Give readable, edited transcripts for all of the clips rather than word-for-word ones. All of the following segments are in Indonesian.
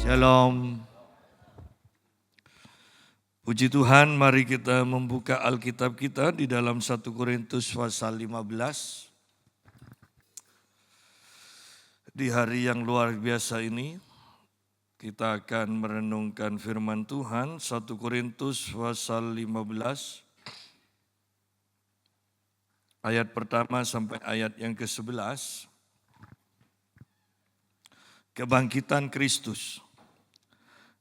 Shalom. Puji Tuhan, mari kita membuka Alkitab kita di dalam 1 Korintus pasal 15. Di hari yang luar biasa ini, kita akan merenungkan firman Tuhan, 1 Korintus pasal 15, ayat pertama sampai ayat yang ke-11. Kebangkitan Kristus.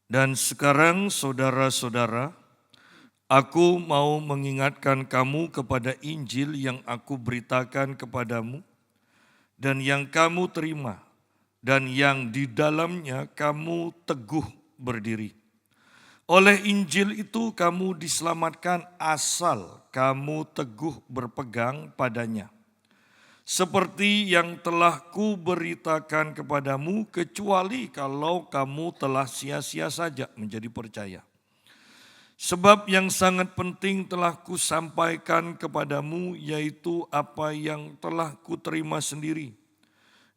Dan sekarang saudara-saudara, aku mau mengingatkan kamu kepada Injil yang aku beritakan kepadamu dan yang kamu terima dan yang di dalamnya kamu teguh berdiri. Oleh Injil itu kamu diselamatkan asal kamu teguh berpegang padanya. Seperti yang telah kuberitakan kepadamu, kecuali kalau kamu telah sia-sia saja menjadi percaya. Sebab yang sangat penting telah kusampaikan kepadamu, yaitu apa yang telah kuterima sendiri.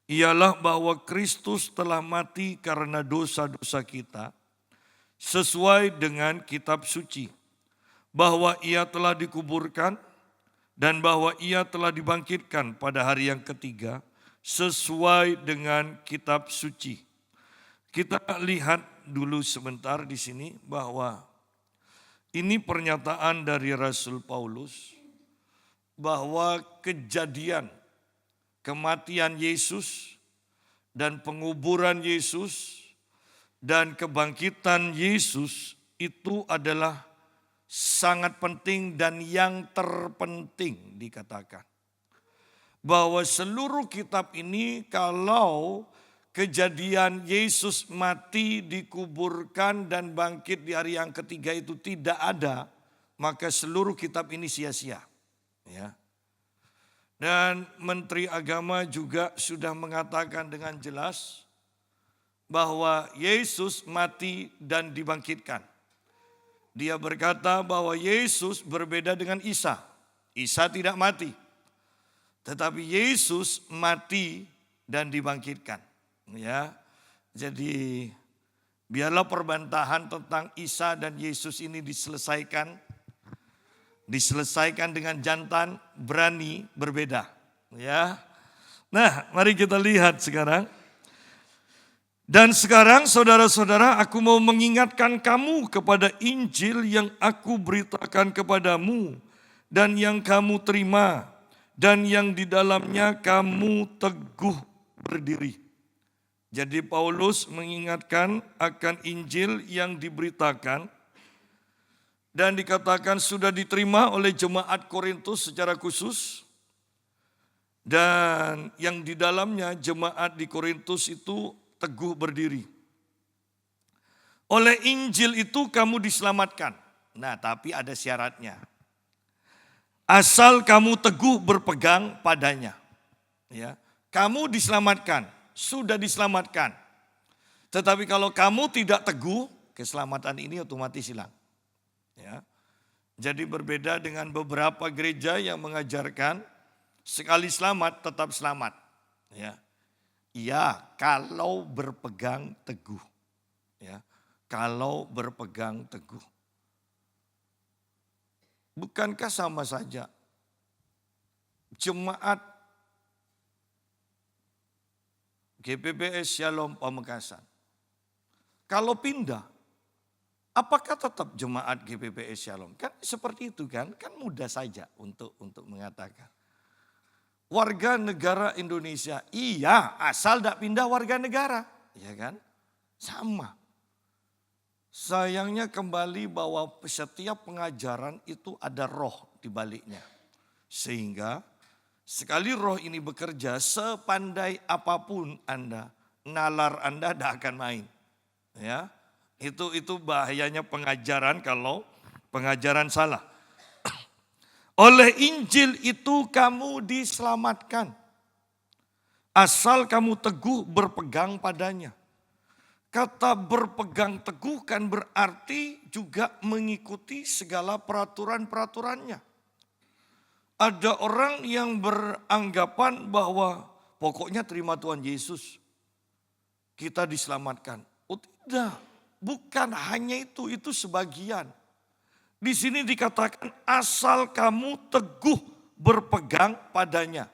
Ialah bahwa Kristus telah mati karena dosa-dosa kita, sesuai dengan kitab suci. Bahwa ia telah dikuburkan, dan bahwa ia telah dibangkitkan pada hari yang ketiga sesuai dengan kitab suci. Kita lihat dulu sebentar di sini bahwa ini pernyataan dari Rasul Paulus bahwa kejadian kematian Yesus dan penguburan Yesus dan kebangkitan Yesus itu adalah sangat penting dan yang terpenting dikatakan. Bahwa seluruh kitab ini kalau kejadian Yesus mati, dikuburkan dan bangkit di hari yang ketiga itu tidak ada, maka seluruh kitab ini sia-sia. Ya. Dan Menteri Agama juga sudah mengatakan dengan jelas bahwa Yesus mati dan dibangkitkan. Dia berkata bahwa Yesus berbeda dengan Isa. Isa tidak mati. Tetapi Yesus mati dan dibangkitkan. Ya. Jadi biarlah perbantahan tentang Isa dan Yesus ini diselesaikan. Diselesaikan dengan jantan berani berbeda. Ya. Nah, mari kita lihat sekarang. Dan sekarang saudara-saudara, aku mau mengingatkan kamu kepada Injil yang aku beritakan kepadamu dan yang kamu terima dan yang di dalamnya kamu teguh berdiri. Jadi Paulus mengingatkan akan Injil yang diberitakan dan dikatakan sudah diterima oleh jemaat Korintus secara khusus. Dan yang di dalamnya jemaat di Korintus itu teguh berdiri. Oleh Injil itu kamu diselamatkan. Nah, tapi ada syaratnya. Asal kamu teguh berpegang padanya. Ya, kamu diselamatkan, sudah diselamatkan. Tetapi kalau kamu tidak teguh, keselamatan ini otomatis hilang. Ya. Jadi berbeda dengan beberapa gereja yang mengajarkan sekali selamat tetap selamat. Ya. Ya, kalau berpegang teguh. Ya, kalau berpegang teguh. Bukankah sama saja jemaat GPBS Shalom Pamekasan? Kalau pindah, apakah tetap jemaat GPBS Shalom? Kan seperti itu kan mudah saja untuk mengatakan. Warga negara Indonesia, iya asal tidak pindah warga negara, ya kan? Sama. Sayangnya kembali bahwa setiap pengajaran itu ada roh di baliknya. Sehingga sekali roh ini bekerja sepandai apapun Anda, nalar Anda tidak akan main. Ya, itu bahayanya pengajaran kalau pengajaran salah. Oleh Injil itu kamu diselamatkan. Asal kamu teguh berpegang padanya. Kata berpegang teguh kan berarti juga mengikuti segala peraturan-peraturannya. Ada orang yang beranggapan bahwa pokoknya terima Tuhan Yesus. Kita diselamatkan. Tidak, bukan hanya itu sebagian. Di sini dikatakan asal kamu teguh berpegang padanya.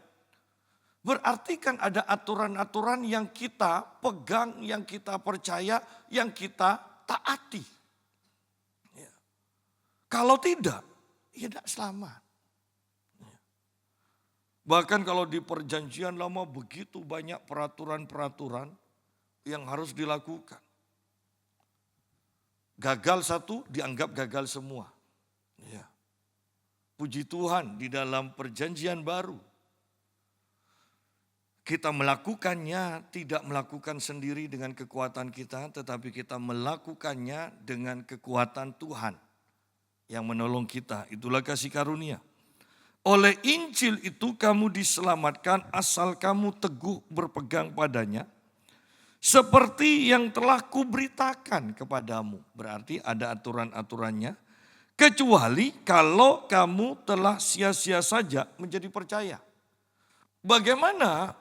Berarti kan ada aturan-aturan yang kita pegang, yang kita percaya, yang kita taati. Ya. Kalau tidak, ya tidak selamat. Ya. Bahkan kalau di perjanjian lama begitu banyak peraturan-peraturan yang harus dilakukan. Gagal satu dianggap gagal semua. Ya. Puji Tuhan di dalam perjanjian baru. Kita melakukannya tidak melakukan sendiri dengan kekuatan kita, tetapi kita melakukannya dengan kekuatan Tuhan yang menolong kita. Itulah kasih karunia. Oleh Injil itu kamu diselamatkan asal kamu teguh berpegang padanya. Seperti yang telah kuberitakan kepadamu. Berarti ada aturan-aturannya. Kecuali kalau kamu telah sia-sia saja menjadi percaya. Bagaimana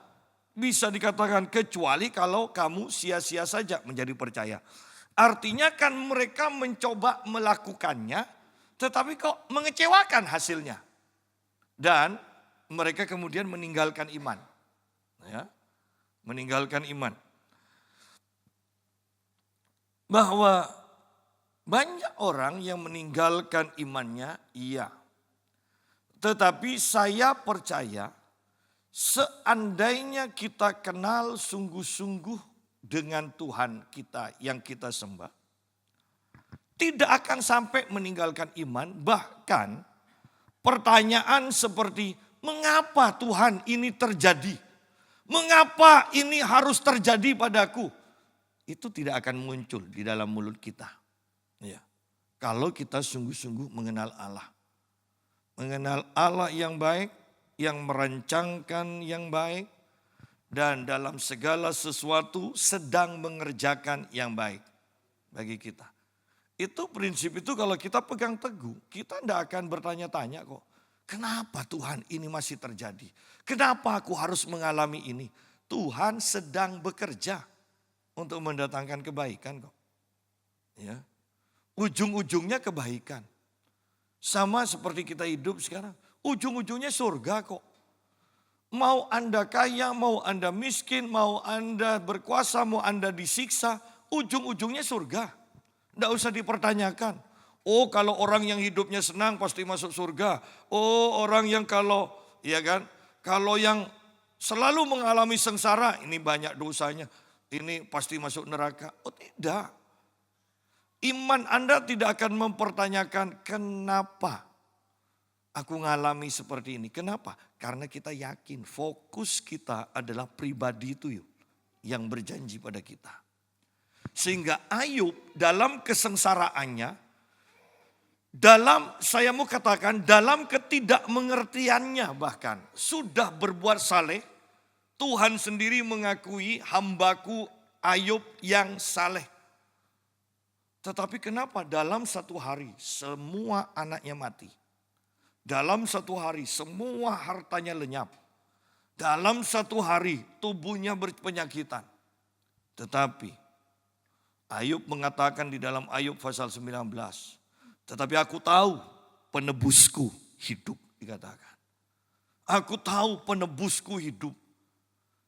bisa dikatakan kecuali kalau kamu sia-sia saja menjadi percaya. Artinya kan mereka mencoba melakukannya tetapi kok mengecewakan hasilnya. Dan mereka kemudian meninggalkan iman. Ya, meninggalkan iman. Bahwa banyak orang yang meninggalkan imannya, iya. Tetapi saya percaya seandainya kita kenal sungguh-sungguh dengan Tuhan kita yang kita sembah, tidak akan sampai meninggalkan iman. Bahkan pertanyaan seperti mengapa Tuhan ini terjadi? Mengapa ini harus terjadi padaku? Itu tidak akan muncul di dalam mulut kita. Ya. Kalau kita sungguh-sungguh mengenal Allah. Mengenal Allah yang baik, yang merancangkan yang baik, dan dalam segala sesuatu sedang mengerjakan yang baik bagi kita. Itu prinsip itu kalau kita pegang teguh, kita tidak akan bertanya-tanya kok. Kenapa Tuhan ini masih terjadi? Kenapa aku harus mengalami ini? Tuhan sedang bekerja untuk mendatangkan kebaikan kok. Ya. Ujung-ujungnya kebaikan. Sama seperti kita hidup sekarang. Ujung-ujungnya surga kok. Mau Anda kaya, mau Anda miskin, mau Anda berkuasa, mau Anda disiksa. Ujung-ujungnya surga. Tidak usah dipertanyakan. Oh kalau orang yang hidupnya senang pasti masuk surga. Oh orang yang kalau yang selalu mengalami sengsara ini banyak dosanya. Ini pasti masuk neraka. Oh tidak. Iman Anda tidak akan mempertanyakan kenapa aku ngalami seperti ini. Kenapa? Karena kita yakin fokus kita adalah pribadi itu yang berjanji pada kita. Sehingga Ayub dalam kesengsaraannya, saya mau katakan dalam ketidakmengertiannya bahkan sudah berbuat saleh, Tuhan sendiri mengakui hambaku Ayub yang saleh. Tetapi kenapa dalam satu hari semua anaknya mati? Dalam satu hari semua hartanya lenyap. Dalam satu hari tubuhnya berpenyakitan. Tetapi Ayub mengatakan di dalam Ayub pasal 19. Tetapi aku tahu penebusku hidup dikatakan. Aku tahu penebusku hidup.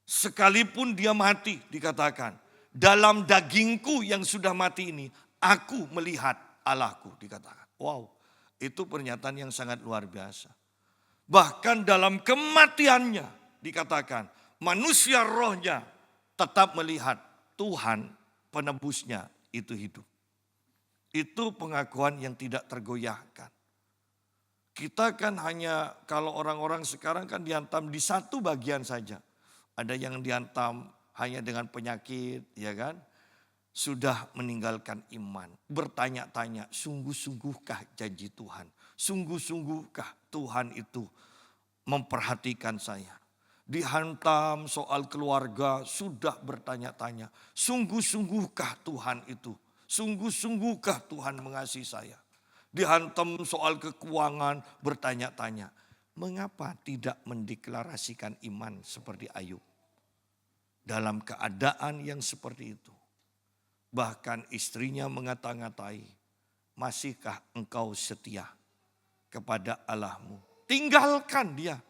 Sekalipun dia mati dikatakan. Dalam dagingku yang sudah mati ini aku melihat Allahku dikatakan. Wow, itu pernyataan yang sangat luar biasa. Bahkan dalam kematiannya dikatakan manusia rohnya tetap melihat Tuhan penebusnya itu hidup. Itu pengakuan yang tidak tergoyahkan. Kita kan hanya kalau orang-orang sekarang kan dihantam di satu bagian saja. Ada yang dihantam hanya dengan penyakit, ya kan? Sudah meninggalkan iman. Bertanya-tanya, sungguh-sungguhkah janji Tuhan? Sungguh-sungguhkah Tuhan itu memperhatikan saya? Dihantam soal keluarga, sudah bertanya-tanya. Sungguh-sungguhkah Tuhan itu? Sungguh-sungguhkah Tuhan mengasihi saya? Dihantam soal keuangan, bertanya-tanya. Mengapa tidak mendeklarasikan iman seperti Ayub? Dalam keadaan yang seperti itu. Bahkan istrinya mengata-ngatai, masihkah engkau setia kepada Allahmu? Tinggalkan dia.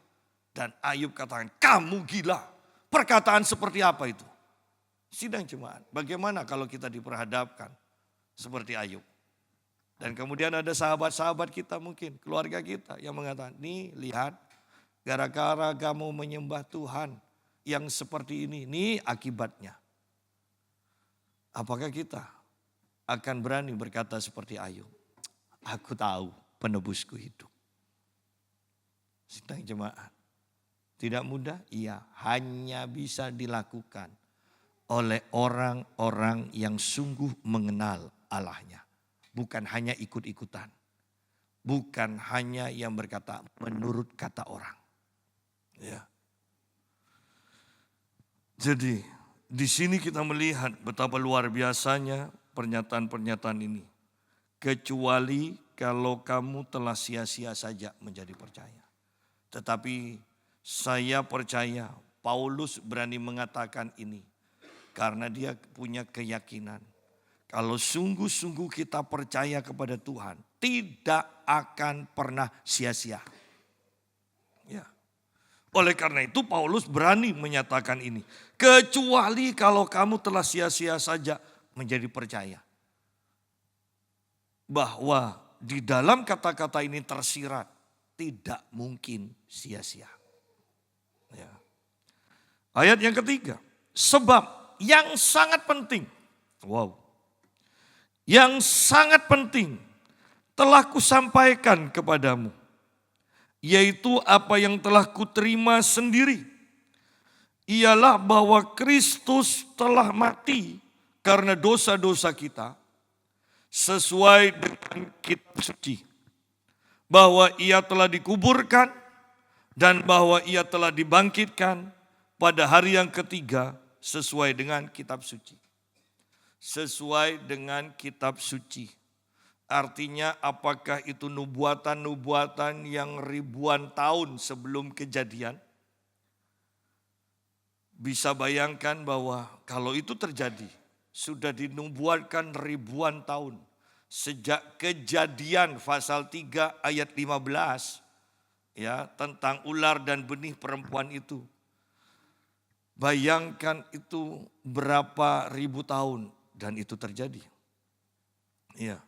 Dan Ayub katakan, kamu gila. Perkataan seperti apa itu? Sidang jemaat, bagaimana kalau kita diperhadapkan seperti Ayub? Dan kemudian ada sahabat-sahabat kita mungkin, keluarga kita yang mengatakan, nih lihat, gara-gara kamu menyembah Tuhan yang seperti ini, nih akibatnya. Apakah kita akan berani berkata seperti Ayub? Aku tahu penebusku hidup. Sidang jemaat, tidak mudah? Iya, hanya bisa dilakukan oleh orang-orang yang sungguh mengenal Allahnya. Bukan hanya ikut-ikutan. Bukan hanya yang berkata menurut kata orang. Ya. Jadi di sini kita melihat betapa luar biasanya pernyataan-pernyataan ini. Kecuali kalau kamu telah sia-sia saja menjadi percaya. Tetapi saya percaya Paulus berani mengatakan ini. Karena dia punya keyakinan. Kalau sungguh-sungguh kita percaya kepada Tuhan. Tidak akan pernah sia-sia. Ya. Oleh karena itu Paulus berani menyatakan ini. Kecuali kalau kamu telah sia-sia saja menjadi percaya. Bahwa di dalam kata-kata ini tersirat. Tidak mungkin sia-sia. Ya. Ayat yang ketiga. Sebab yang sangat penting, yang sangat penting telah kusampaikan kepadamu, yaitu apa yang telah kuterima sendiri, ialah bahwa Kristus telah mati karena dosa-dosa kita, sesuai dengan kitab suci, bahwa ia telah dikuburkan dan bahwa ia telah dibangkitkan pada hari yang ketiga, sesuai dengan kitab suci. Sesuai dengan kitab suci. Artinya apakah itu nubuatan-nubuatan yang ribuan tahun sebelum kejadian? Bisa bayangkan bahwa kalau itu terjadi, sudah dinubuatkan ribuan tahun. Sejak Kejadian pasal 3 ayat 15, ya, tentang ular dan benih perempuan itu. Bayangkan itu berapa ribu tahun dan itu terjadi. Iya.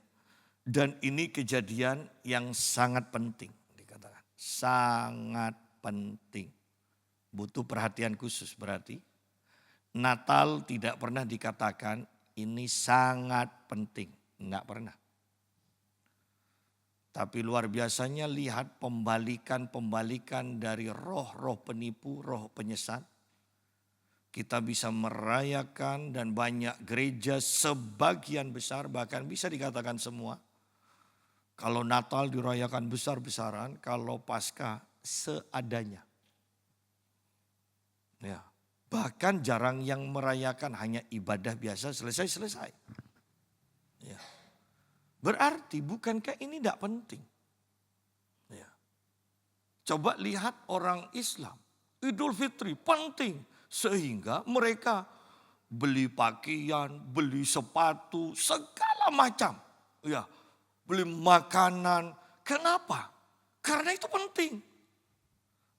Dan ini kejadian yang sangat penting dikatakan. Sangat penting. Butuh perhatian khusus berarti. Natal tidak pernah dikatakan ini sangat penting. Enggak pernah. Tapi luar biasanya lihat pembalikan dari roh-roh penipu, roh penyesat. Kita bisa merayakan dan banyak gereja sebagian besar bahkan bisa dikatakan semua. Kalau Natal dirayakan besar-besaran, kalau Paskah seadanya. Ya, bahkan jarang yang merayakan hanya ibadah biasa selesai-selesai. Ya. Berarti bukankah ini tidak penting? Ya. Coba lihat orang Islam, Idul Fitri penting. Sehingga mereka beli pakaian, beli sepatu, segala macam. Ya, beli makanan. Kenapa? Karena itu penting.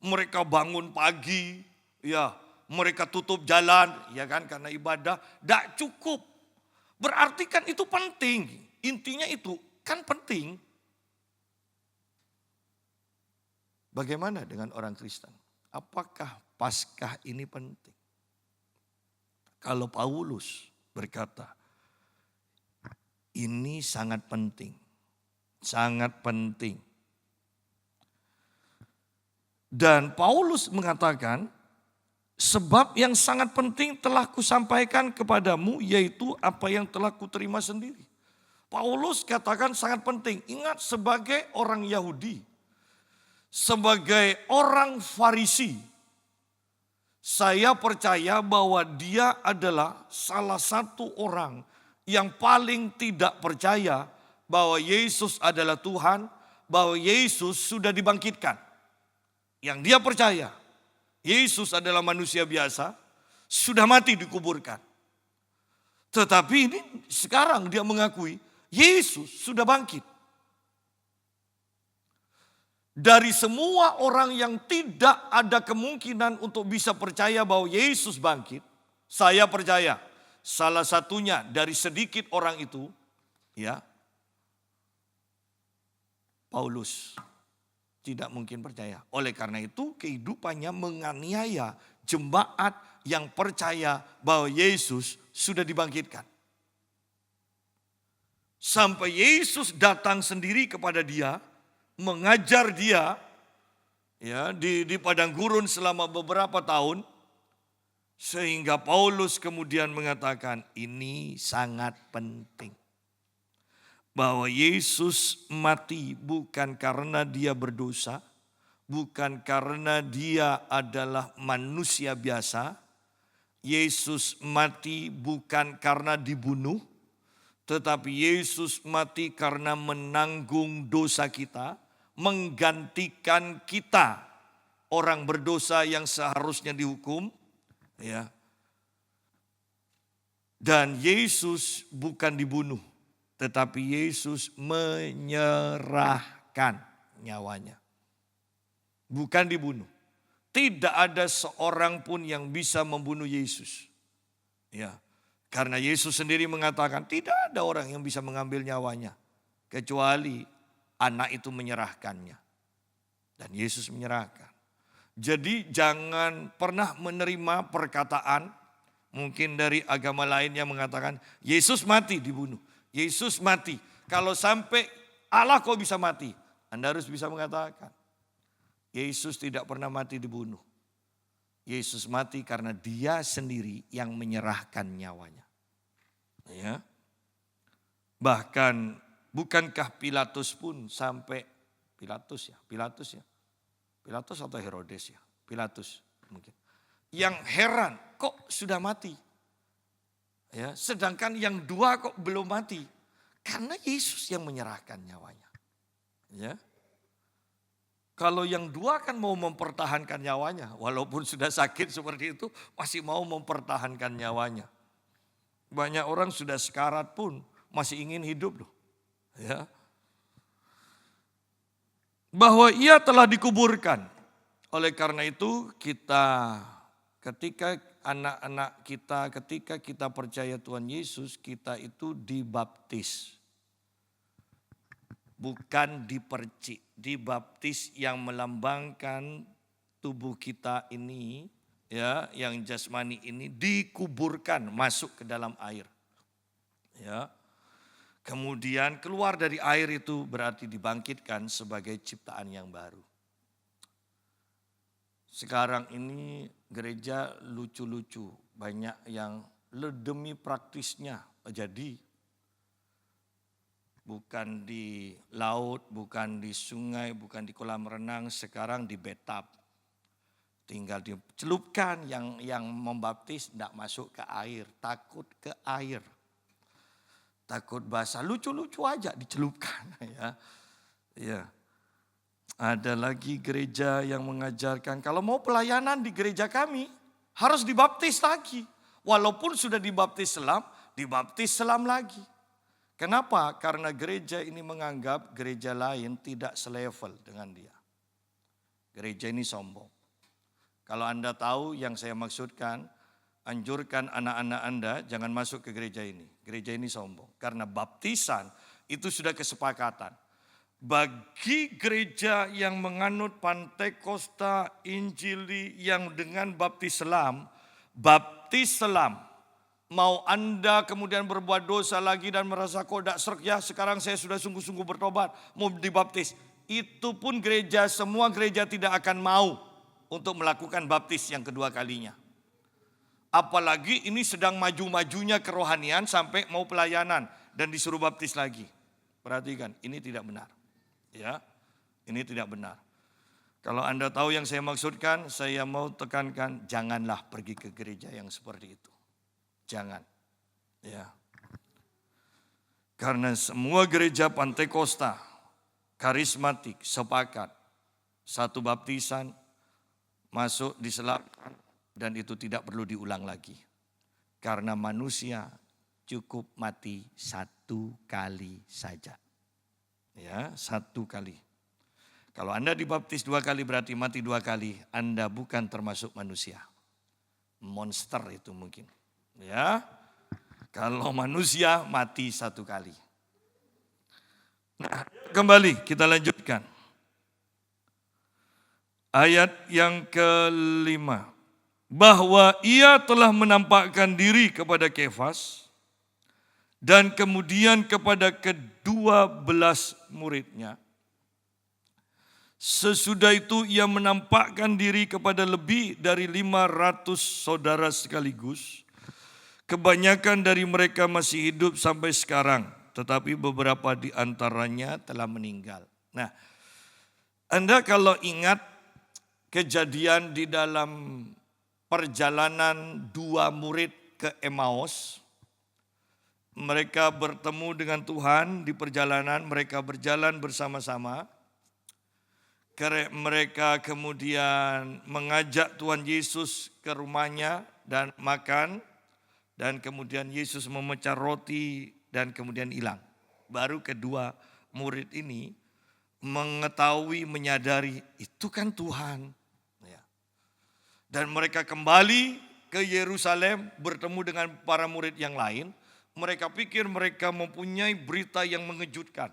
Mereka bangun pagi, ya, mereka tutup jalan, ya kan, karena ibadah. Tidak cukup. Berarti kan itu penting. Intinya itu kan penting. Bagaimana dengan orang Kristen? Apakah Paskah ini penting? Kalau Paulus berkata, ini sangat penting. Sangat penting. Dan Paulus mengatakan, sebab yang sangat penting telah kusampaikan kepadamu, yaitu apa yang telah kuterima sendiri. Paulus katakan sangat penting. Ingat, sebagai orang Yahudi, sebagai orang Farisi, saya percaya bahwa dia adalah salah satu orang yang paling tidak percaya bahwa Yesus adalah Tuhan, bahwa Yesus sudah dibangkitkan. Yang dia percaya, Yesus adalah manusia biasa, sudah mati dikuburkan. Tetapi ini sekarang dia mengakui Yesus sudah bangkit. Dari semua orang yang tidak ada kemungkinan untuk bisa percaya bahwa Yesus bangkit, saya percaya salah satunya dari sedikit orang itu, ya, Paulus tidak mungkin percaya. Oleh karena itu kehidupannya menganiaya jemaat yang percaya bahwa Yesus sudah dibangkitkan. Sampai Yesus datang sendiri kepada dia, mengajar dia ya di padang gurun selama beberapa tahun, sehingga Paulus kemudian mengatakan ini sangat penting. Bahwa Yesus mati bukan karena dia berdosa, bukan karena dia adalah manusia biasa. Yesus mati bukan karena dibunuh, tetapi Yesus mati karena menanggung dosa kita, menggantikan kita orang berdosa yang seharusnya dihukum, ya. Dan Yesus bukan dibunuh, tetapi Yesus menyerahkan nyawanya. Bukan dibunuh. Tidak ada seorang pun yang bisa membunuh Yesus. Ya. Karena Yesus sendiri mengatakan tidak ada orang yang bisa mengambil nyawanya. Kecuali anak itu menyerahkannya. Dan Yesus menyerahkan. Jadi jangan pernah menerima perkataan mungkin dari agama lain yang mengatakan Yesus mati dibunuh. Yesus mati. Kalau sampai Allah kok bisa mati? Anda harus bisa mengatakan Yesus tidak pernah mati dibunuh. Yesus mati karena dia sendiri yang menyerahkan nyawanya. Ya. Bahkan bukankah Pilatus pun sampai Pilatus atau Herodes ya? Pilatus mungkin. Yang heran kok sudah mati? Ya, sedangkan yang dua kok belum mati? Karena Yesus yang menyerahkan nyawanya. Ya. Kalau yang dua kan mau mempertahankan nyawanya, walaupun sudah sakit seperti itu masih mau mempertahankan nyawanya. Banyak orang sudah sekarat pun masih ingin hidup loh. Ya. Bahwa ia telah dikuburkan. Oleh karena itu kita ketika anak-anak kita, ketika kita percaya Tuhan Yesus, kita itu dibaptis. Bukan dipercik, dibaptis yang melambangkan tubuh kita ini, ya, yang jasmani ini dikuburkan masuk ke dalam air. Ya. Kemudian keluar dari air itu berarti dibangkitkan sebagai ciptaan yang baru. Sekarang ini gereja lucu-lucu, banyak yang demi praktisnya jadi. Bukan di laut, bukan di sungai, bukan di kolam renang, sekarang di bathtub. Tinggal dicelupkan, yang membaptis tidak masuk ke air, takut ke air. Takut basah, lucu-lucu aja dicelupkan. Ya. Ya. Ada lagi gereja yang mengajarkan kalau mau pelayanan di gereja kami harus dibaptis lagi. Walaupun sudah dibaptis selam lagi. Kenapa? Karena gereja ini menganggap gereja lain tidak selevel dengan dia. Gereja ini sombong. Kalau Anda tahu yang saya maksudkan, anjurkan anak-anak Anda jangan masuk ke gereja ini. Gereja ini sombong. Karena baptisan itu sudah kesepakatan. Bagi gereja yang menganut Pantekosta Injili yang dengan baptis selam, mau Anda kemudian berbuat dosa lagi dan merasa kok tidak serk ya, sekarang saya sudah sungguh-sungguh bertobat, mau dibaptis. Itu pun semua gereja tidak akan mau untuk melakukan baptis yang kedua kalinya. Apalagi ini sedang maju-majunya kerohanian sampai mau pelayanan dan disuruh baptis lagi. Perhatikan, ini tidak benar. Ya, ini tidak benar. Kalau Anda tahu yang saya maksudkan, saya mau tekankan, janganlah pergi ke gereja yang seperti itu. Jangan. Ya. Karena semua gereja Pantekosta, karismatik, sepakat. Satu baptisan, masuk diselapkan, dan itu tidak perlu diulang lagi. Karena manusia cukup mati satu kali saja. Ya, satu kali. Kalau Anda dibaptis 2 kali berarti mati 2 kali. Anda bukan termasuk manusia. Monster itu mungkin. Ya, kalau manusia mati 1 kali. Nah, kembali kita lanjutkan. Ayat yang ke-5. Bahwa ia telah menampakkan diri kepada Kefas dan kemudian kepada ke-12 muridnya. Sesudah itu ia menampakkan diri kepada lebih dari 500 saudara sekaligus. Kebanyakan dari mereka masih hidup sampai sekarang, tetapi beberapa di antaranya telah meninggal. Nah, Anda kalau ingat kejadian di dalam perjalanan 2 murid ke Emmaus, mereka bertemu dengan Tuhan di perjalanan, mereka berjalan bersama-sama. Mereka kemudian mengajak Tuhan Yesus ke rumahnya dan makan. Dan kemudian Yesus memecah roti dan kemudian hilang. Baru kedua murid ini mengetahui, menyadari itu kan Tuhan. Dan mereka kembali ke Yerusalem bertemu dengan para murid yang lain. Mereka pikir mereka mempunyai berita yang mengejutkan.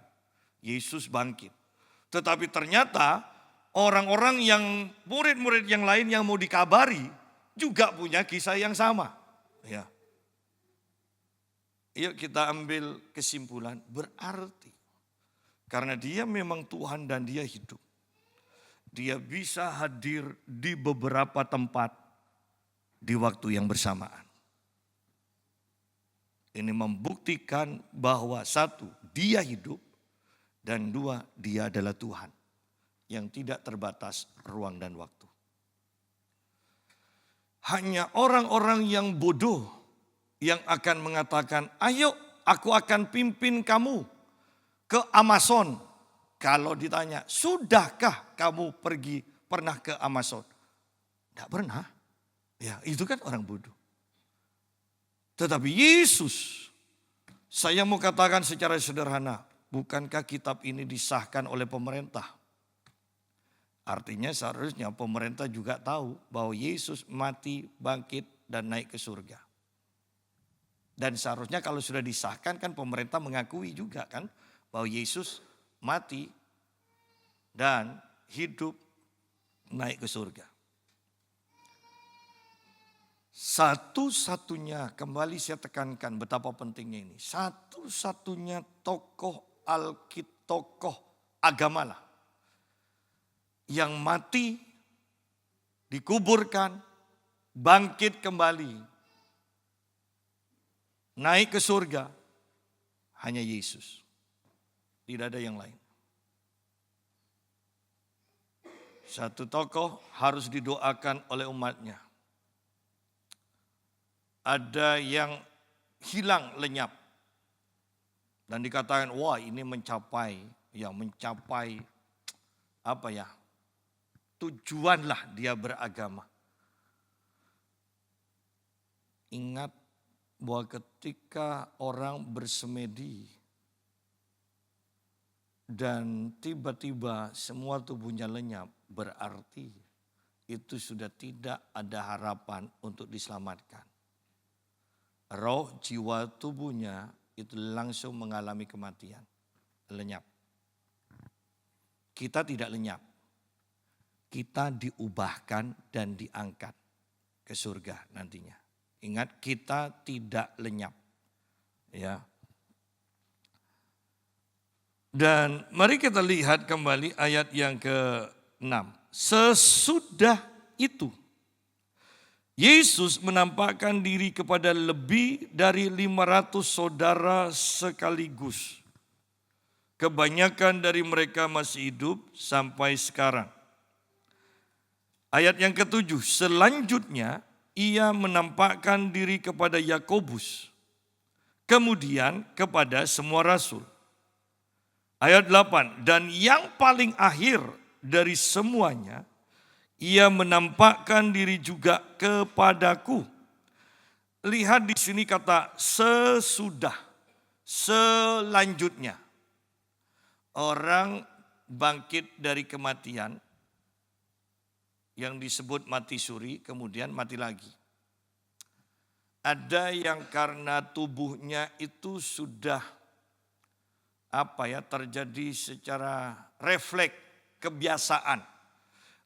Yesus bangkit. Tetapi ternyata orang-orang yang murid-murid yang lain yang mau dikabari juga punya kisah yang sama. Ya. Yuk kita ambil kesimpulan, berarti karena dia memang Tuhan dan dia hidup. Dia bisa hadir di beberapa tempat di waktu yang bersamaan. Ini membuktikan bahwa 1, dia hidup, dan 2, dia adalah Tuhan yang tidak terbatas ruang dan waktu. Hanya orang-orang yang bodoh yang akan mengatakan, ayo aku akan pimpin kamu ke Amazon. Kalau ditanya, sudahkah kamu pernah ke Amazon? Tidak pernah. Ya, itu kan orang bodoh. Tetapi Yesus, saya mau katakan secara sederhana, bukankah kitab ini disahkan oleh pemerintah? Artinya seharusnya pemerintah juga tahu bahwa Yesus mati, bangkit, dan naik ke surga. Dan seharusnya kalau sudah disahkan kan pemerintah mengakui juga kan bahwa Yesus mati dan hidup naik ke surga. Satu-satunya, kembali saya tekankan betapa pentingnya ini. Satu-satunya tokoh tokoh agama lah. Yang mati, dikuburkan, bangkit kembali, naik ke surga, hanya Yesus. Tidak ada yang lain. Satu tokoh harus didoakan oleh umatnya. Ada yang hilang lenyap. Dan dikatakan, wah ini mencapai tujuanlah dia beragama. Ingat bahwa ketika orang bersemedi dan tiba-tiba semua tubuhnya lenyap, berarti itu sudah tidak ada harapan untuk diselamatkan. Roh, jiwa, tubuhnya itu langsung mengalami kematian, lenyap. Kita tidak lenyap, kita diubahkan dan diangkat ke surga nantinya. Ingat, kita tidak lenyap. Ya. Dan mari kita lihat kembali ayat yang ke-6. Sesudah itu, Yesus menampakkan diri kepada lebih dari 500 saudara sekaligus. Kebanyakan dari mereka masih hidup sampai sekarang. Ayat yang ke-7, selanjutnya ia menampakkan diri kepada Yakobus, kemudian kepada semua rasul. Ayat 8, dan yang paling akhir dari semuanya, ia menampakkan diri juga kepadaku. Lihat di sini kata sesudah, selanjutnya. Orang bangkit dari kematian yang disebut mati suri, kemudian mati lagi. Ada yang karena tubuhnya itu sudah terjadi secara refleks, kebiasaan.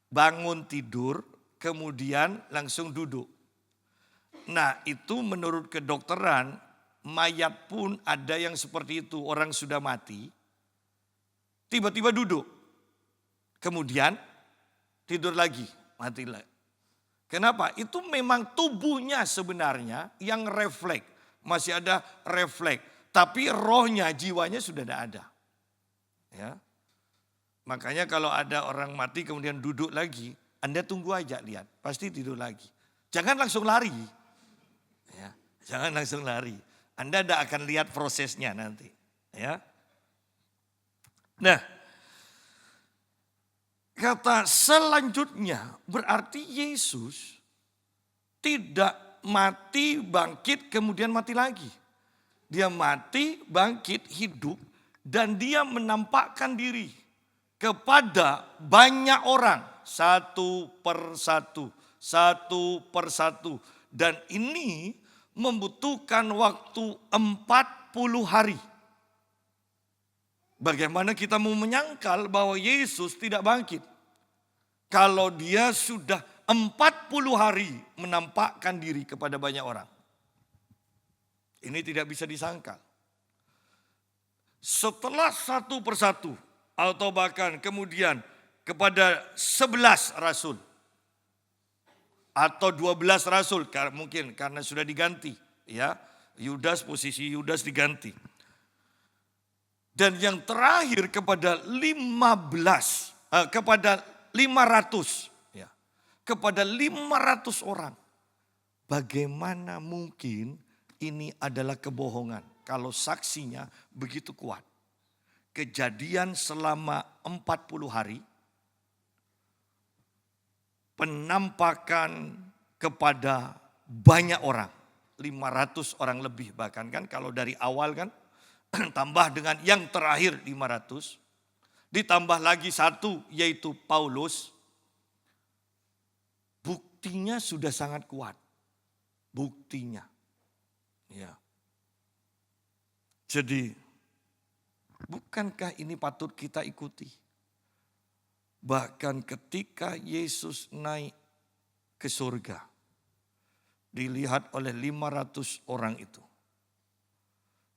Bangun tidur, kemudian langsung duduk. Nah, itu menurut kedokteran, mayat pun ada yang seperti itu. Orang sudah mati, tiba-tiba duduk. Kemudian tidur lagi, mati lagi. Kenapa? Itu memang tubuhnya sebenarnya yang refleks. Masih ada refleks. Tapi rohnya, jiwanya sudah tidak ada. Ya. Makanya kalau ada orang mati kemudian duduk lagi, Anda tunggu aja lihat, pasti tidur lagi. Jangan langsung lari. Ya, jangan langsung lari. Anda tidak akan lihat prosesnya nanti. Ya. Nah, kata selanjutnya berarti Yesus tidak mati, bangkit, kemudian mati lagi. Dia mati, bangkit, hidup, dan dia menampakkan diri kepada banyak orang. Satu persatu. Dan ini membutuhkan waktu 40 hari. Bagaimana kita mau menyangkal bahwa Yesus tidak bangkit? Kalau dia sudah 40 hari menampakkan diri kepada banyak orang. Ini tidak bisa disangkal. Setelah satu persatu atau bahkan kemudian kepada 11 rasul. Atau 12 rasul mungkin karena sudah diganti. Ya, posisi Yudas diganti. Dan yang terakhir kepada 500. Ya, kepada 500 orang. Bagaimana mungkin ini adalah kebohongan kalau saksinya begitu kuat. Kejadian selama 40 hari. Penampakan kepada banyak orang. 500 orang lebih bahkan kan kalau dari awal kan. Tambah dengan yang terakhir 500. Ditambah lagi satu yaitu Paulus. Buktinya sudah sangat kuat. Buktinya. Ya. Jadi bukankah ini patut kita ikuti? Bahkan ketika Yesus naik ke surga. Dilihat oleh 500 orang itu.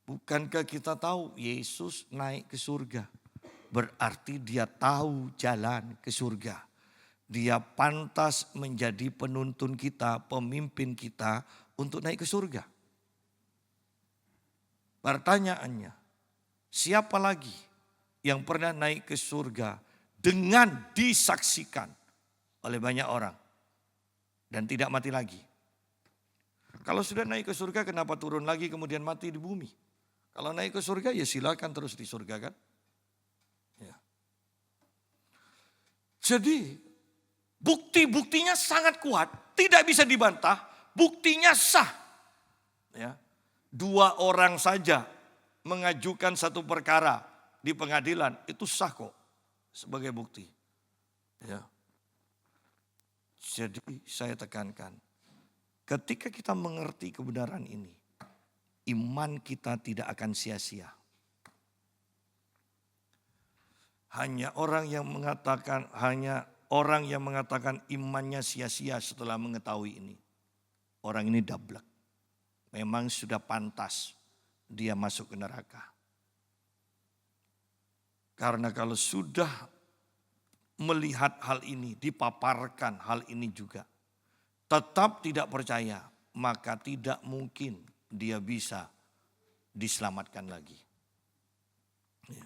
Bukankah kita tahu Yesus naik ke surga? Berarti dia tahu jalan ke surga. Dia pantas menjadi penuntun kita, pemimpin kita untuk naik ke surga. Pertanyaannya, siapa lagi yang pernah naik ke surga dengan disaksikan oleh banyak orang dan tidak mati lagi? Kalau sudah naik ke surga kenapa turun lagi kemudian mati di bumi? Kalau naik ke surga ya silakan terus di surga kan. Ya. Jadi bukti-buktinya sangat kuat, tidak bisa dibantah, buktinya sah. Ya. 2 orang saja mengajukan satu perkara di pengadilan itu sah kok sebagai bukti. Ya. Jadi saya tekankan, ketika kita mengerti kebenaran ini, iman kita tidak akan sia-sia. Hanya orang yang mengatakan imannya sia-sia setelah mengetahui ini. Orang ini dablek. Memang sudah pantas dia masuk ke neraka. Karena kalau sudah melihat hal ini, dipaparkan hal ini juga, tetap tidak percaya, maka tidak mungkin dia bisa diselamatkan lagi. Ya.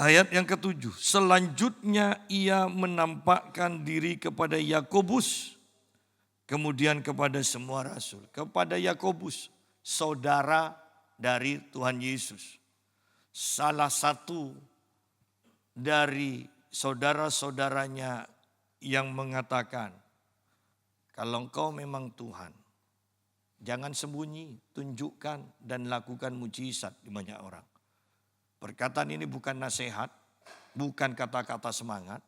Ayat yang ke-7. Selanjutnya ia menampakkan diri kepada Yakobus. Kemudian kepada semua rasul. Kepada Yakobus, saudara dari Tuhan Yesus. Salah satu dari saudara-saudaranya yang mengatakan, Kalau engkau memang Tuhan, jangan sembunyi, tunjukkan dan lakukan mujizat di banyak orang. Perkataan ini bukan nasihat, bukan kata-kata semangat,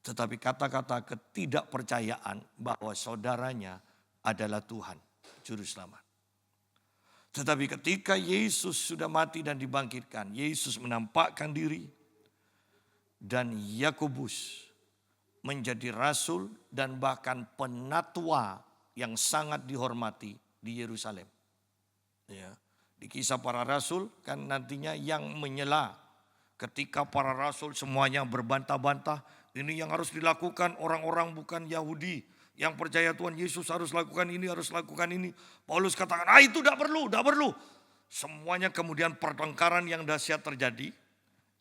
tetapi kata-kata ketidakpercayaan bahwa saudaranya adalah Tuhan, Juru Selamat. Tetapi ketika Yesus sudah mati dan dibangkitkan, Yesus menampakkan diri dan Yakobus menjadi rasul dan bahkan penatua yang sangat dihormati di Yerusalem. Ya, di Kisah Para Rasul kan nantinya yang menyela ketika para rasul semuanya berbantah-bantah, ini yang harus dilakukan orang-orang bukan Yahudi yang percaya Tuhan Yesus harus lakukan ini, harus lakukan ini. Paulus katakan, itu tidak perlu, tidak perlu. Semuanya kemudian pertengkaran yang dahsyat terjadi.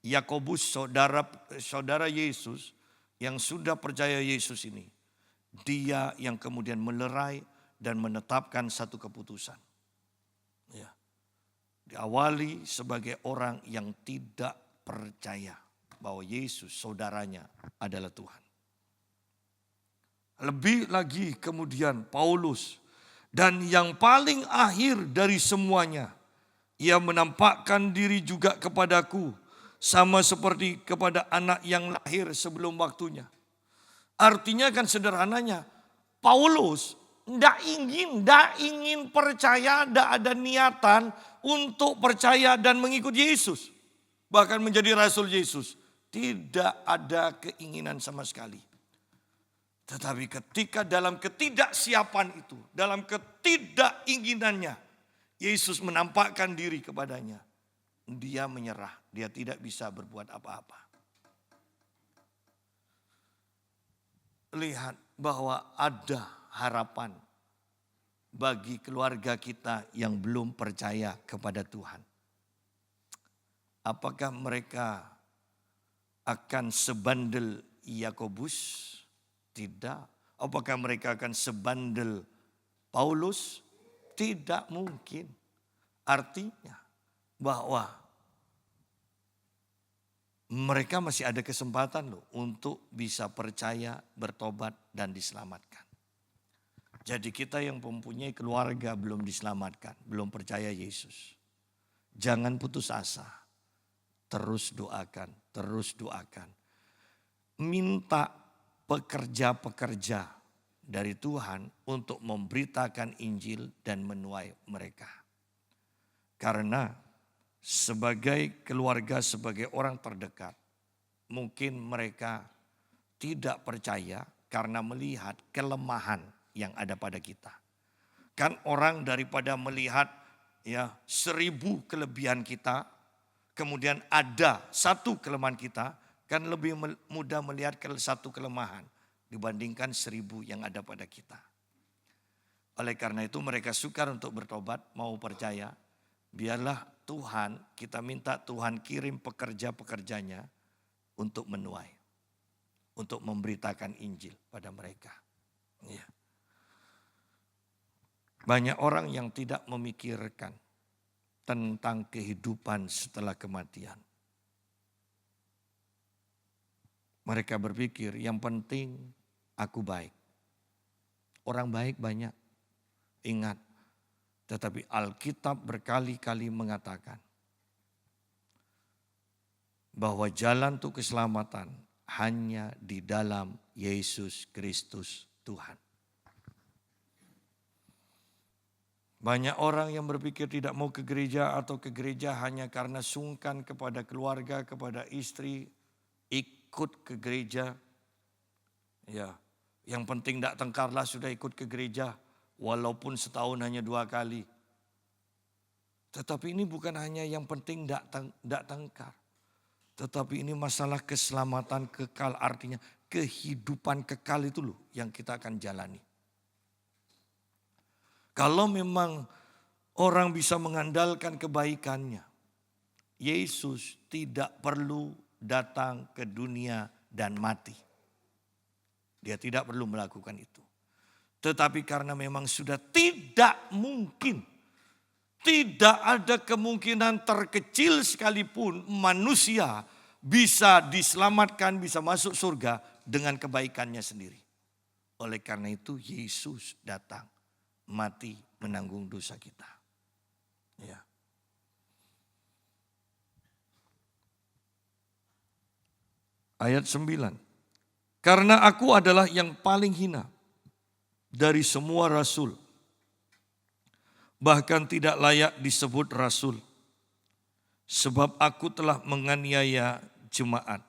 Yakobus, saudara Yesus yang sudah percaya Yesus ini, dia yang kemudian melerai dan menetapkan satu keputusan. Ya. Diawali sebagai orang yang tidak percaya bahwa Yesus saudaranya adalah Tuhan. Lebih lagi kemudian Paulus, dan yang paling akhir dari semuanya, ia menampakkan diri juga kepadaku sama seperti kepada anak yang lahir sebelum waktunya. Artinya kan sederhananya, Paulus tidak ingin percaya, tidak ada niatan untuk percaya dan mengikut Yesus. Bahkan menjadi rasul Yesus. Tidak ada keinginan sama sekali. Tetapi ketika dalam ketidaksiapan itu, dalam ketidakinginannya, Yesus menampakkan diri kepadanya. Dia menyerah, dia tidak bisa berbuat apa-apa. Lihat bahwa ada harapan bagi keluarga kita yang belum percaya kepada Tuhan. Apakah mereka akan sebandel Yakobus? Tidak. Apakah mereka akan sebandel Paulus? Tidak mungkin. Artinya bahwa mereka masih ada kesempatan loh untuk bisa percaya, bertobat dan diselamatkan. Jadi kita yang mempunyai keluarga belum diselamatkan, belum percaya Yesus. Jangan putus asa. Terus doakan, terus doakan. Minta pekerja-pekerja dari Tuhan untuk memberitakan Injil dan menuai mereka. Karena sebagai keluarga, sebagai orang terdekat, mungkin mereka tidak percaya karena melihat kelemahan yang ada pada kita. Kan orang daripada melihat 1000 kelebihan kita, kemudian ada satu kelemahan kita, kan lebih mudah melihat satu kelemahan dibandingkan 1000 yang ada pada kita. Oleh karena itu mereka sukar untuk bertobat, mau percaya. Biarlah Tuhan, kita minta Tuhan kirim pekerja-pekerjanya untuk menuai. Untuk memberitakan Injil pada mereka. Ya. Banyak orang yang tidak memikirkan tentang kehidupan setelah kematian. Mereka berpikir yang penting aku baik. Orang baik banyak. Ingat, tetapi Alkitab berkali-kali mengatakan bahwa jalan untuk keselamatan hanya di dalam Yesus Kristus Tuhan. Banyak orang yang berpikir tidak mau ke gereja atau ke gereja hanya karena sungkan kepada keluarga, kepada istri, ikut ke gereja. Ya, yang penting tidak tengkarlah sudah ikut ke gereja, walaupun setahun hanya 2 kali. Tetapi ini bukan hanya yang penting tidak tengkar. Tetapi ini masalah keselamatan kekal, artinya kehidupan kekal itu loh yang kita akan jalani. Kalau memang orang bisa mengandalkan kebaikannya, Yesus tidak perlu datang ke dunia dan mati. Dia tidak perlu melakukan itu. Tetapi karena memang sudah tidak mungkin, tidak ada kemungkinan terkecil sekalipun manusia bisa diselamatkan, bisa masuk surga dengan kebaikannya sendiri. Oleh karena itu Yesus datang mati menanggung dosa kita. Ya. Ayat 9. Karena aku adalah yang paling hina dari semua rasul. Bahkan tidak layak disebut rasul. Sebab aku telah menganiaya jemaat.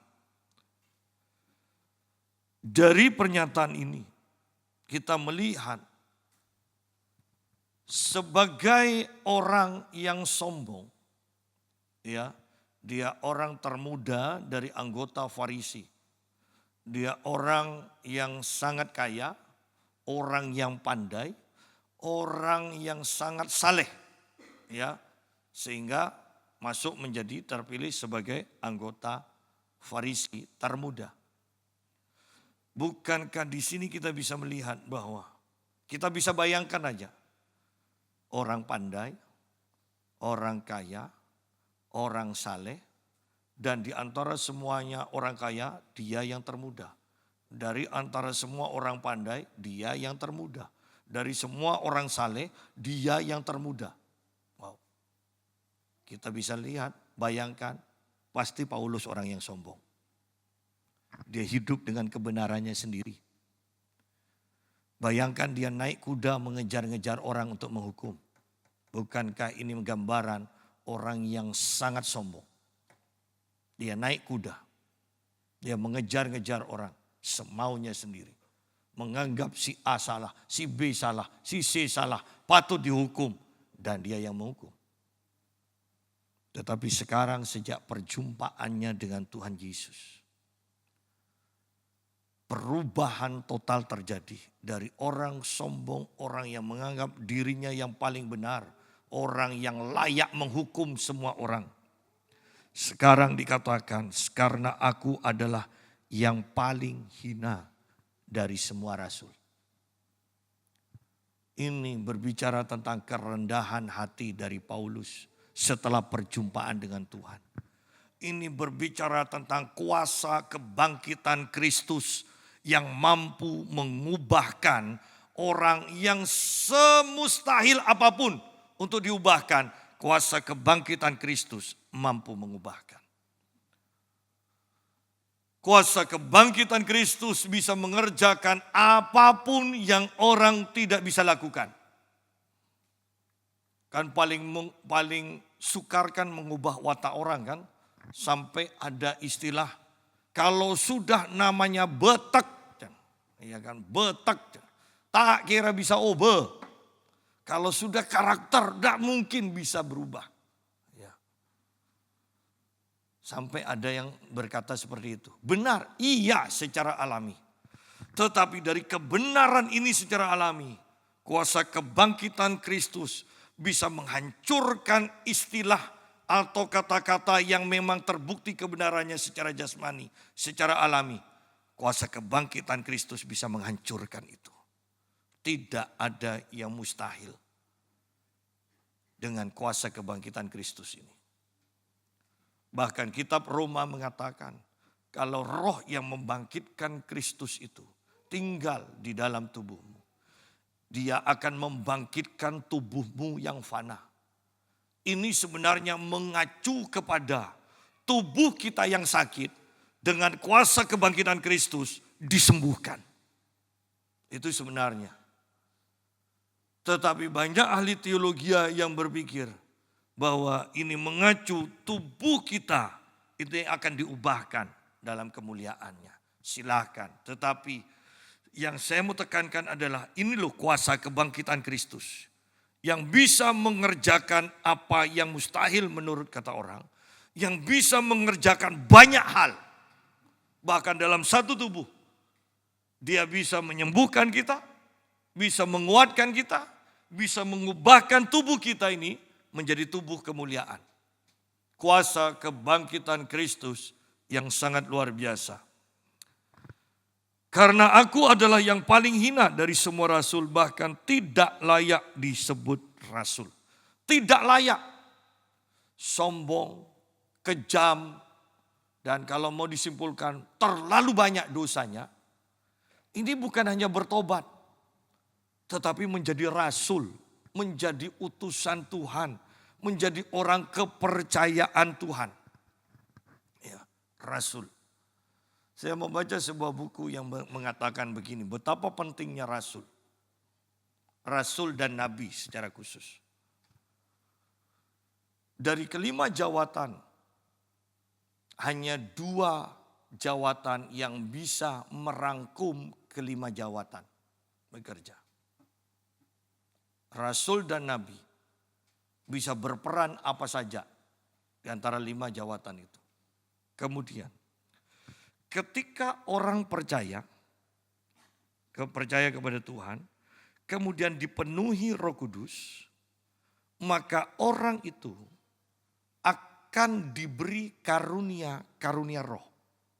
Dari pernyataan ini kita melihat sebagai orang yang sombong, ya, dia orang termuda dari anggota Farisi. Dia orang yang sangat kaya, orang yang pandai, orang yang sangat saleh, ya, sehingga masuk menjadi terpilih sebagai anggota Farisi termuda. Bukankah di sini kita bisa melihat bahwa kita bisa bayangkan aja orang pandai, orang kaya, orang saleh, dan di antara semuanya orang kaya dia yang termuda. Dari antara semua orang pandai dia yang termuda. Dari semua orang saleh dia yang termuda. Wow. Kita bisa lihat, bayangkan, pasti Paulus orang yang sombong. Dia hidup dengan kebenarannya sendiri. Bayangkan dia naik kuda mengejar-ngejar orang untuk menghukum. Bukankah ini gambaran orang yang sangat sombong? Dia naik kuda. Dia mengejar-ngejar orang semaunya sendiri. Menganggap si A salah, si B salah, si C salah, patut dihukum. Dan dia yang menghukum. Tetapi sekarang sejak perjumpaannya dengan Tuhan Yesus, perubahan total terjadi dari orang sombong, orang yang menganggap dirinya yang paling benar, orang yang layak menghukum semua orang. Sekarang dikatakan, karena aku adalah yang paling hina dari semua rasul. Ini berbicara tentang kerendahan hati dari Paulus setelah perjumpaan dengan Tuhan. Ini berbicara tentang kuasa kebangkitan Kristus yang mampu mengubahkan orang yang semustahil apapun untuk diubahkan. Kuasa kebangkitan Kristus mampu mengubahkan. Kuasa kebangkitan Kristus bisa mengerjakan apapun yang orang tidak bisa lakukan. Kan paling sukar kan mengubah watak orang kan. Sampai ada istilah, kalau sudah namanya betek, ya kan, betek, tak kira bisa obe. Kalau sudah karakter, tidak mungkin bisa berubah. Ya. Sampai ada yang berkata seperti itu. Benar, iya secara alami. Tetapi dari kebenaran ini secara alami, kuasa kebangkitan Kristus bisa menghancurkan istilah atau kata-kata yang memang terbukti kebenarannya secara jasmani, secara alami. Kuasa kebangkitan Kristus bisa menghancurkan itu. Tidak ada yang mustahil dengan kuasa kebangkitan Kristus ini. Bahkan kitab Roma mengatakan, kalau roh yang membangkitkan Kristus itu tinggal di dalam tubuhmu, dia akan membangkitkan tubuhmu yang fana. Ini sebenarnya mengacu kepada tubuh kita yang sakit dengan kuasa kebangkitan Kristus disembuhkan. Itu sebenarnya. Tetapi banyak ahli teologi yang berpikir bahwa ini mengacu tubuh kita itu yang akan diubahkan dalam kemuliaannya. Silakan. Tetapi yang saya mau tekankan adalah ini loh kuasa kebangkitan Kristus. Yang bisa mengerjakan apa yang mustahil menurut kata orang. Yang bisa mengerjakan banyak hal. Bahkan dalam satu tubuh. Dia bisa menyembuhkan kita. Bisa menguatkan kita. Bisa mengubahkan tubuh kita ini menjadi tubuh kemuliaan. Kuasa kebangkitan Kristus yang sangat luar biasa. Karena aku adalah yang paling hina dari semua rasul, bahkan tidak layak disebut rasul. Tidak layak. Sombong, kejam, dan kalau mau disimpulkan terlalu banyak dosanya. Ini bukan hanya bertobat, tetapi menjadi rasul, menjadi utusan Tuhan, menjadi orang kepercayaan Tuhan. Ya, rasul. Saya membaca sebuah buku yang mengatakan begini, betapa pentingnya rasul. Rasul dan nabi secara khusus. Dari kelima jawatan, hanya 2 jawatan yang bisa merangkum kelima jawatan bekerja. Rasul dan nabi bisa berperan apa saja di antara 5 jawatan itu. Kemudian, ketika orang percaya kepada Tuhan, kemudian dipenuhi Roh Kudus, maka orang itu akan diberi karunia roh.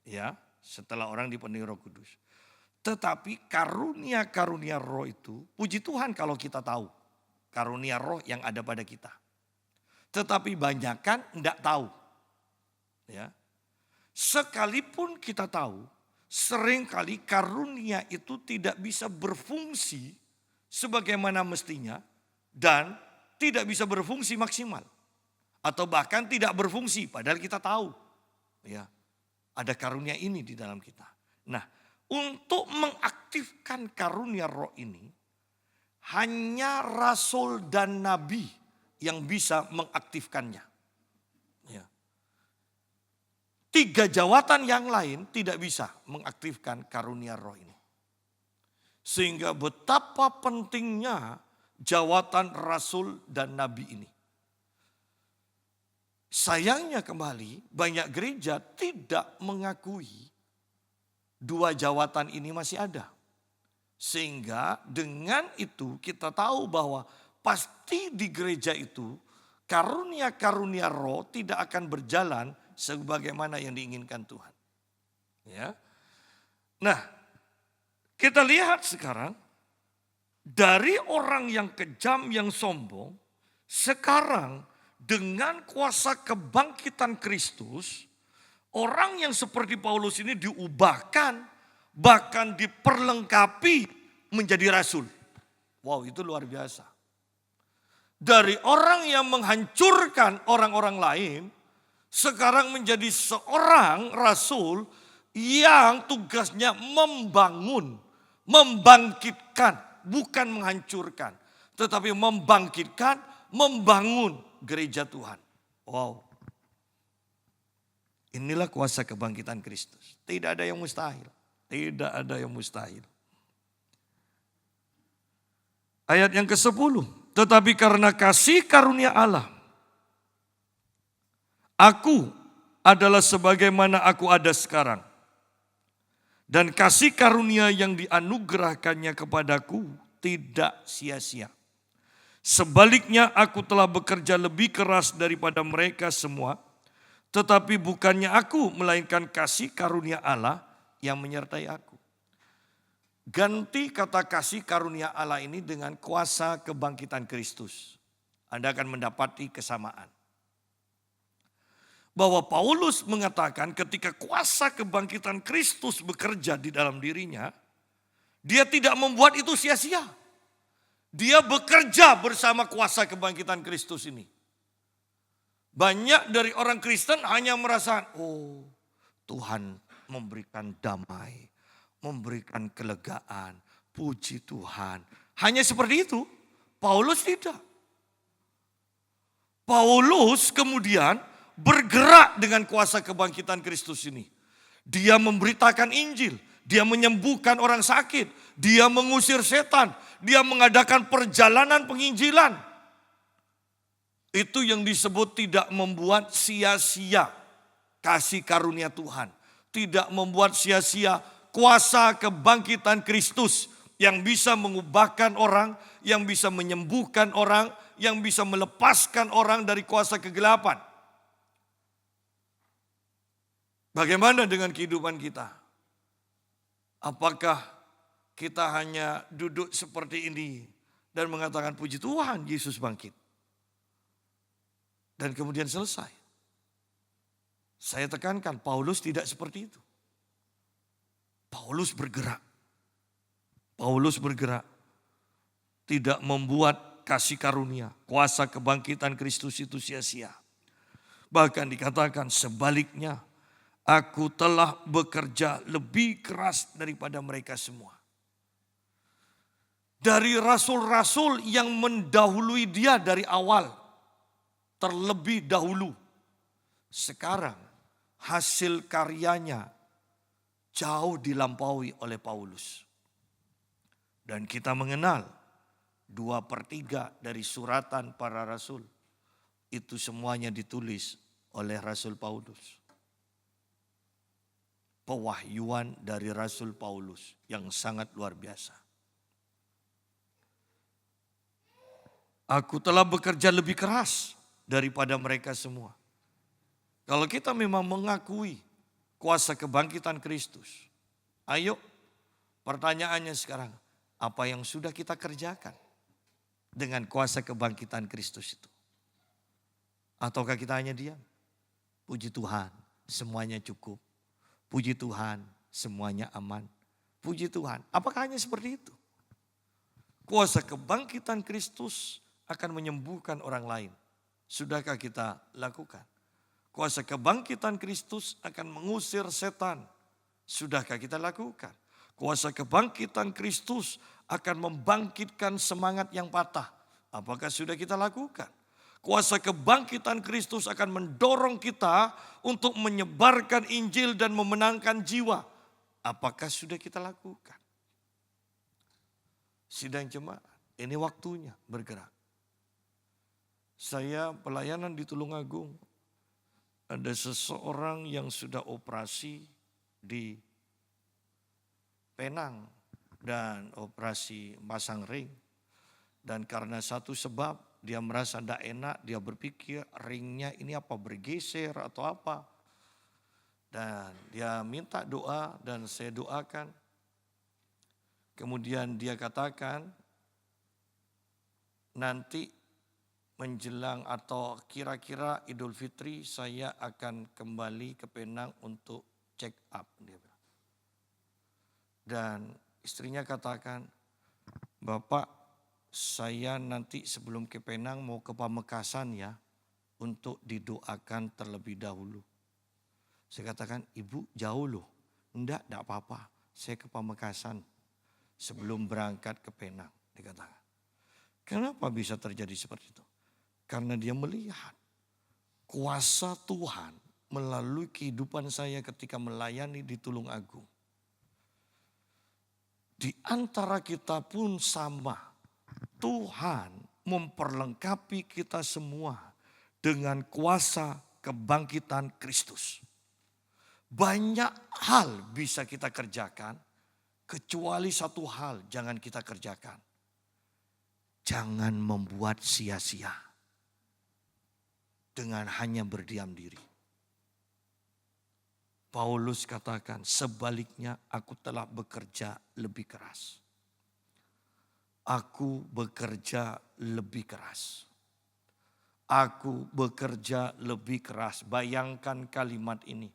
Ya, setelah orang dipenuhi Roh Kudus. Tetapi karunia roh itu, puji Tuhan kalau kita tahu karunia roh yang ada pada kita. Tetapi banyakan enggak tahu. Ya. Sekalipun kita tahu, seringkali karunia itu tidak bisa berfungsi sebagaimana mestinya dan tidak bisa berfungsi maksimal. Atau bahkan tidak berfungsi padahal kita tahu. Ya, ada karunia ini di dalam kita. Nah, untuk mengaktifkan karunia roh ini, hanya rasul dan nabi yang bisa mengaktifkannya. Ya. 3 jawatan yang lain tidak bisa mengaktifkan karunia roh ini. Sehingga betapa pentingnya jawatan rasul dan nabi ini. Sayangnya kembali banyak gereja tidak mengakui 2 jawatan ini masih ada. Sehingga dengan itu kita tahu bahwa pasti di gereja itu karunia-karunia roh tidak akan berjalan sebagaimana yang diinginkan Tuhan. Ya. Nah, kita lihat sekarang dari orang yang kejam, yang sombong, sekarang dengan kuasa kebangkitan Kristus, orang yang seperti Paulus ini diubahkan, bahkan diperlengkapi menjadi rasul. Wow, itu luar biasa. Dari orang yang menghancurkan orang-orang lain, sekarang menjadi seorang rasul yang tugasnya membangun, membangkitkan, bukan menghancurkan, tetapi membangkitkan, membangun gereja Tuhan. Wow. Inilah kuasa kebangkitan Kristus. Tidak ada yang mustahil. Tidak ada yang mustahil. Ayat yang ke-10. Tetapi karena kasih karunia Allah, aku adalah sebagaimana aku ada sekarang. Dan kasih karunia yang dianugerahkannya kepadaku tidak sia-sia. Sebaliknya aku telah bekerja lebih keras daripada mereka semua. Tetapi bukannya aku, melainkan kasih karunia Allah yang menyertai aku. Ganti kata kasih karunia Allah ini dengan kuasa kebangkitan Kristus. Anda akan mendapati kesamaan. Bahwa Paulus mengatakan ketika kuasa kebangkitan Kristus bekerja di dalam dirinya, dia tidak membuat itu sia-sia. Dia bekerja bersama kuasa kebangkitan Kristus ini. Banyak dari orang Kristen hanya merasa, oh Tuhan memberikan damai, memberikan kelegaan, puji Tuhan. Hanya seperti itu. Paulus tidak. Paulus kemudian bergerak dengan kuasa kebangkitan Kristus ini. Dia memberitakan Injil, dia menyembuhkan orang sakit, dia mengusir setan, dia mengadakan perjalanan penginjilan. Itu yang disebut tidak membuat sia-sia kasih karunia Tuhan. Tidak membuat sia-sia kuasa kebangkitan Kristus yang bisa mengubahkan orang, yang bisa menyembuhkan orang, yang bisa melepaskan orang dari kuasa kegelapan. Bagaimana dengan kehidupan kita? Apakah kita hanya duduk seperti ini dan mengatakan puji Tuhan Yesus bangkit? Dan kemudian selesai. Saya tekankan Paulus tidak seperti itu. Paulus bergerak. Paulus bergerak, tidak membuat kasih karunia, kuasa kebangkitan Kristus itu sia-sia. Bahkan dikatakan sebaliknya, aku telah bekerja lebih keras daripada mereka semua. Dari rasul-rasul yang mendahului dia dari awal, terlebih dahulu. Sekarang hasil karyanya jauh dilampaui oleh Paulus. Dan kita mengenal 2/3 dari suratan para rasul. Itu semuanya ditulis oleh Rasul Paulus. Pewahyuan dari Rasul Paulus yang sangat luar biasa. Aku telah bekerja lebih keras daripada mereka semua. Kalau kita memang mengakui kuasa kebangkitan Kristus, ayo pertanyaannya sekarang, apa yang sudah kita kerjakan dengan kuasa kebangkitan Kristus itu? Ataukah kita hanya diam? Puji Tuhan, semuanya cukup. Puji Tuhan, semuanya aman. Puji Tuhan, apakah hanya seperti itu? Kuasa kebangkitan Kristus akan menyembuhkan orang lain. Sudahkah kita lakukan? Kuasa kebangkitan Kristus akan mengusir setan. Sudahkah kita lakukan? Kuasa kebangkitan Kristus akan membangkitkan semangat yang patah. Apakah sudah kita lakukan? Kuasa kebangkitan Kristus akan mendorong kita untuk menyebarkan Injil dan memenangkan jiwa. Apakah sudah kita lakukan? Sidang jemaat, ini waktunya bergerak. Saya pelayanan di Tulungagung. Ada seseorang yang sudah operasi di Penang dan operasi pasang ring. Dan karena satu sebab dia merasa tidak enak, dia berpikir ringnya ini apa bergeser atau apa. Dan dia minta doa dan saya doakan. Kemudian dia katakan nanti menjelang atau kira-kira Idul Fitri saya akan kembali ke Penang untuk check up. Dia bilang. Dan istrinya katakan, Bapak saya nanti sebelum ke Penang mau ke Pamekasan ya untuk didoakan terlebih dahulu. Saya katakan, Ibu jauh loh. Enggak apa-apa. Saya ke Pamekasan sebelum berangkat ke Penang. Dikatakan. Kenapa bisa terjadi seperti itu? Karena dia melihat kuasa Tuhan melalui kehidupan saya ketika melayani di Tulungagung. Di antara kita pun sama. Tuhan memperlengkapi kita semua dengan kuasa kebangkitan Kristus. Banyak hal bisa kita kerjakan, kecuali satu hal jangan kita kerjakan. Jangan membuat sia-sia dengan hanya berdiam diri. Paulus katakan, sebaliknya aku telah bekerja lebih keras. Aku bekerja lebih keras. Aku bekerja lebih keras. Bayangkan kalimat ini.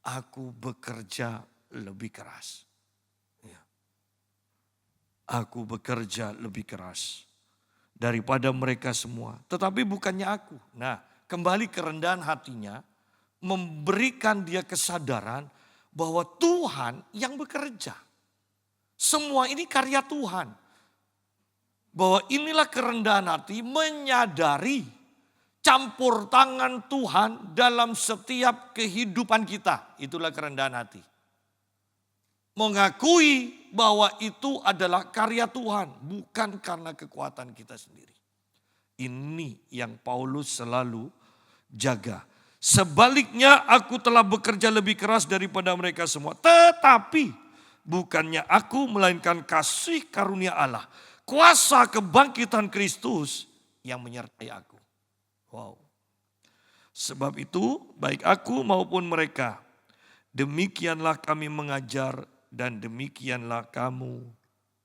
Aku bekerja lebih keras. Ya. Aku bekerja lebih keras daripada mereka semua. Tetapi bukannya aku. Nah, kembali kerendahan hatinya. Memberikan dia kesadaran bahwa Tuhan yang bekerja. Semua ini karya Tuhan. Bahwa inilah kerendahan hati menyadari campur tangan Tuhan dalam setiap kehidupan kita. Itulah kerendahan hati. Mengakui bahwa itu adalah karya Tuhan, bukan karena kekuatan kita sendiri. Ini yang Paulus selalu jaga. Sebaliknya aku telah bekerja lebih keras daripada mereka semua. Tetapi bukannya aku melainkan kasih karunia Allah. Kuasa kebangkitan Kristus yang menyertai aku. Wow. Sebab itu baik aku maupun mereka. Demikianlah kami mengajar dan demikianlah kamu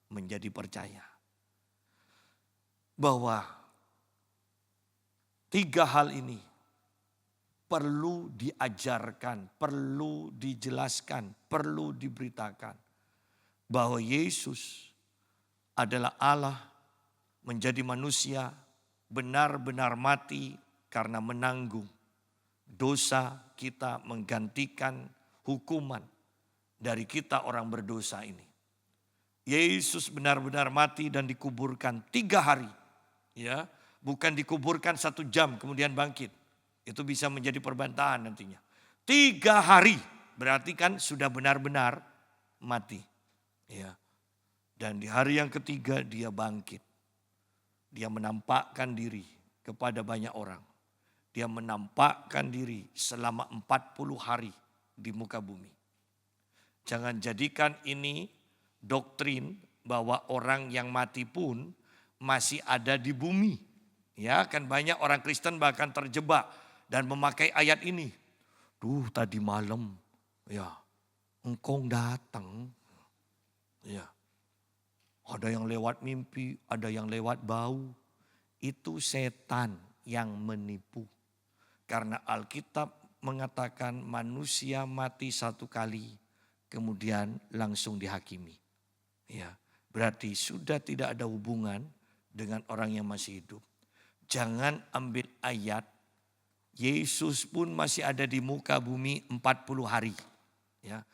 menjadi percaya. Bahwa 3 hal ini perlu diajarkan, perlu dijelaskan, perlu diberitakan. Bahwa Yesus adalah Allah menjadi manusia, benar-benar mati karena menanggung dosa kita, menggantikan hukuman dari kita orang berdosa ini. Yesus benar-benar mati dan dikuburkan 3 hari. Ya, bukan dikuburkan 1 jam kemudian bangkit. Itu bisa menjadi perbantahan nantinya. 3 hari berarti kan sudah benar-benar mati. Ya. Dan di hari yang ketiga dia bangkit. Dia menampakkan diri kepada banyak orang. Dia menampakkan diri selama 40 hari di muka bumi. Jangan jadikan ini doktrin bahwa orang yang mati pun masih ada di bumi. Ya, kan banyak orang Kristen bahkan terjebak dan memakai ayat ini. Duh, tadi malam ya engkau datang. Ya. Ada yang lewat mimpi, ada yang lewat bau. Itu setan yang menipu. Karena Alkitab mengatakan manusia mati 1 kali, kemudian langsung dihakimi. Ya, berarti sudah tidak ada hubungan dengan orang yang masih hidup. Jangan ambil ayat, Yesus pun masih ada di muka bumi 40 hari. Ya.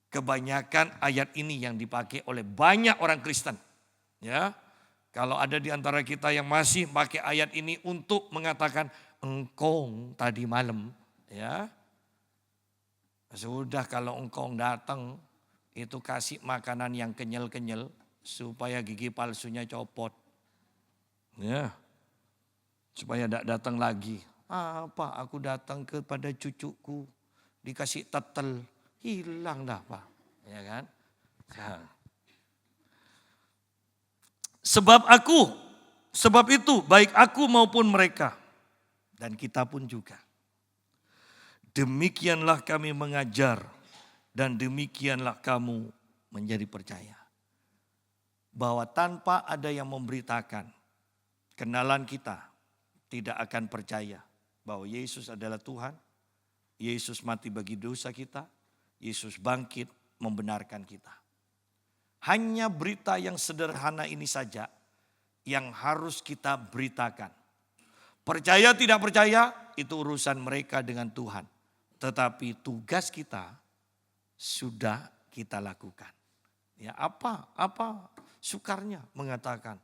Kebanyakan ayat ini yang dipakai oleh banyak orang Kristen. Ya. Kalau ada di antara kita yang masih pakai ayat ini untuk mengatakan engkau tadi malam, ya. Sudah kalau engkau datang itu kasih makanan yang kenyal-kenyal supaya gigi palsunya copot. Ya. Supaya tidak datang lagi. Apa aku datang kepada cucuku dikasih tetel, hilang dah Pak. Ya kan? Ya. Sebab itu baik aku maupun mereka dan kita pun juga. Demikianlah kami mengajar dan demikianlah kamu menjadi percaya. Bahwa tanpa ada yang memberitakan, kenalan kita tidak akan percaya bahwa Yesus adalah Tuhan. Yesus mati bagi dosa kita. Yesus bangkit membenarkan kita. Hanya berita yang sederhana ini saja yang harus kita beritakan. Percaya tidak percaya itu urusan mereka dengan Tuhan. Tetapi tugas kita sudah kita lakukan. Ya, apa sukarnya mengatakan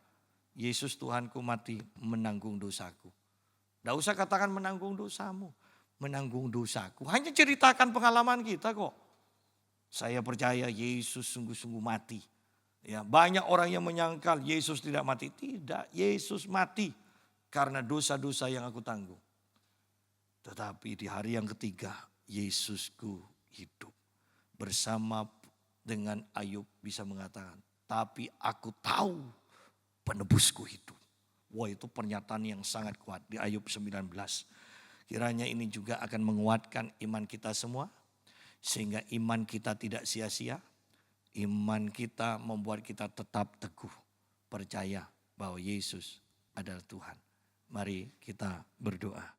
Yesus Tuhanku mati menanggung dosaku. Tidak usah katakan menanggung dosamu, menanggung dosaku. Hanya ceritakan pengalaman kita kok. Saya percaya Yesus sungguh-sungguh mati. Ya, banyak orang yang menyangkal Yesus tidak mati. Tidak, Yesus mati karena dosa-dosa yang aku tanggung. Tetapi di hari yang ketiga Yesusku hidup. Bersama dengan Ayub bisa mengatakan, tapi aku tahu penebusku hidup. Wah, itu pernyataan yang sangat kuat di Ayub 19. Kiranya ini juga akan menguatkan iman kita semua. Sehingga iman kita tidak sia-sia. Iman kita membuat kita tetap teguh. Percaya bahwa Yesus adalah Tuhan. Mari kita berdoa.